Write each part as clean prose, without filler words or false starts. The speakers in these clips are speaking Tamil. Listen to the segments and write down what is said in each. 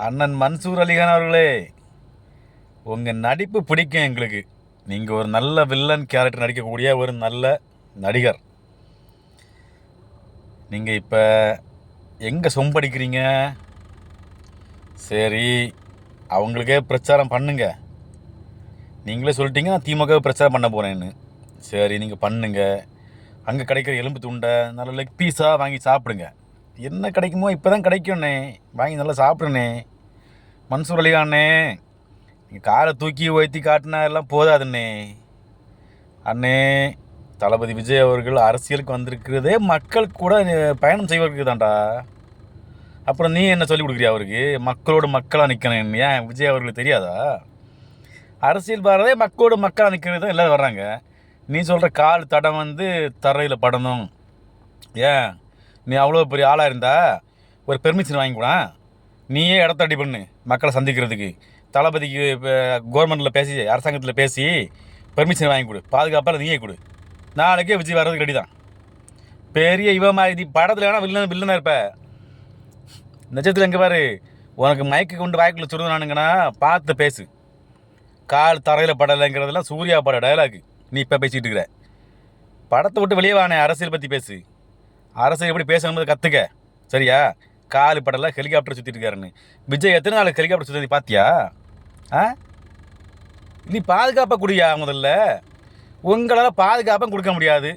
அண்ணன் மன்சூர் அலிகான் அவர்களே, உங்கள் நடிப்பு பிடிக்கும் எங்களுக்கு. நீங்கள் ஒரு நல்ல வில்லன் கேரக்டர் நடிக்கக்கூடிய ஒரு நல்ல நடிகர். நீங்கள் இப்போ எங்கே சொம்படிக்கிறீங்க? சரி, அவங்களுக்கே பிரச்சாரம் பண்ணுங்க. நீங்களே சொல்லிட்டீங்க நான் திமுக பிரச்சாரம் பண்ண போகிறேன்னு. சரி, நீங்கள் பண்ணுங்க. அங்கே கிடைக்கிற எலும்பு துண்டை நல்ல லெக் பீஸாக வாங்கி சாப்பிடுங்க. என்ன கிடைக்குமோ இப்போ தான் கிடைக்கும்ண்ணே, வாங்கி நல்லா சாப்பிடுண்ணே. மன்சூர் அலிகானே, நீங்கள் காரை தூக்கி உயர்த்தி காட்டினா எல்லாம் போதாதுண்ணே. அண்ணே, தளபதி விஜய் அவர்கள் அரசியலுக்கு வந்திருக்கிறதே மக்கள் கூட பயணம் செய்வதற்கு தான்டா. அப்புறம் நீ என்ன சொல்லிக் கொடுக்குறியா அவருக்கு? மக்களோடு மக்களாக நிற்கணும். ஏன் விஜய் அவர்களுக்கு தெரியாதா? அரசியல் வர்றதே மக்களோடு மக்களாக நிற்கிறது தான் எல்லோரும் வர்றாங்க. நீ சொல்கிற கால் தடம் தரையில் படணும். ஏன் நீ அவ்வளோ பெரிய ஆளாக இருந்தா ஒரு பெர்மிஷன் வாங்கி கூட நீயே இடத்த ரெடி பண்ணு மக்களை சந்திக்கிறதுக்கு. தளபதிக்கு இப்போ கவர்மெண்ட்டில் பேசி அரசாங்கத்தில் பேசி பெர்மிஷன் வாங்கி கொடு, பாதுகாப்பாக நீயே கொடு. நாளைக்கே விஜய் வர்றதுக்கு ரெடி தான். பெரிய இது படத்தில் வேணால் வில்லனாக இருப்ப, நிஜத்தில் எங்கே பாரு. உனக்கு மயக்க கொண்டு வாய்க்குள்ள சுடுதானுங்கன்னா பார்த்து பேசு. கால் தரையில் படலைங்கிறதெல்லாம் சூர்யா பட டயலாக் நீ இப்போ பேசிக்கிட்டு இருக்கிற. படத்தை விட்டு வெளியே வானே, அரசியல் பற்றி பேசு. அரசியல் எப்படி பேசணும்போது கற்றுக்க, சரியா? காலு படலாம் ஹெலிகாப்டர் சுற்றிட்டு இருக்காருன்னு விஜய் எத்தனை நாள் ஹெலிகாப்டர் சுற்றி பார்த்தியா? நீ பாதுகாப்பாக குடியா முதல்ல. உங்களால் பாதுகாப்பாக கொடுக்க முடியாது.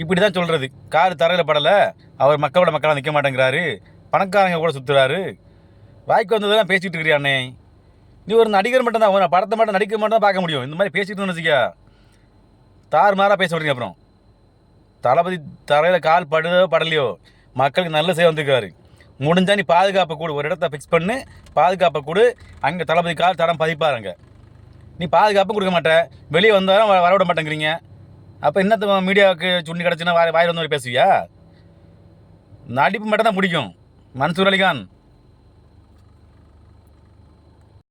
இப்படி தான் சொல்கிறது. காரு தரையில் படலை, அவர் மக்களோட மக்களாக நிற்க மாட்டேங்கிறாரு, பணக்காரங்க கூட சுற்றுறாரு. வாய்க்கு வந்ததெல்லாம் பேசிகிட்டு இருக்கிறியாண்ணே. நீ ஒரு நடிகர் மட்டும்தான், ஒரு படத்தை மட்டும் நடிக்க மட்டும் தான் பார்க்க முடியும். இந்த மாதிரி பேசிட்டு வச்சுக்கா தாறுமாறாக பேச விடுறீங்க. அப்புறம் தளபதி தரையில் கால் படுதோ படலையோ மக்களுக்கு நல்ல செய்ய வந்துருக்காரு. முடிஞ்சா நீ பாதுகாப்பை கொடு, ஒரு இடத்த ஃபிக்ஸ் பண்ணு, பாதுகாப்பை கொடு. அங்கே தளபதி கால் தடம் பதிப்பாருங்க. நீ பாதுகாப்பும் கொடுக்க மாட்டேன், வெளியே வந்தாலும் வரவிட மாட்டேங்கிறீங்க. அப்போ என்னத்த மீடியாவுக்கு சுண்ணி கிடச்சுன்னா வாயில் வந்து பேசுவியா? நடிப்பு மட்டும் தான் பிடிக்கும் மன்சூர் அலிகான்.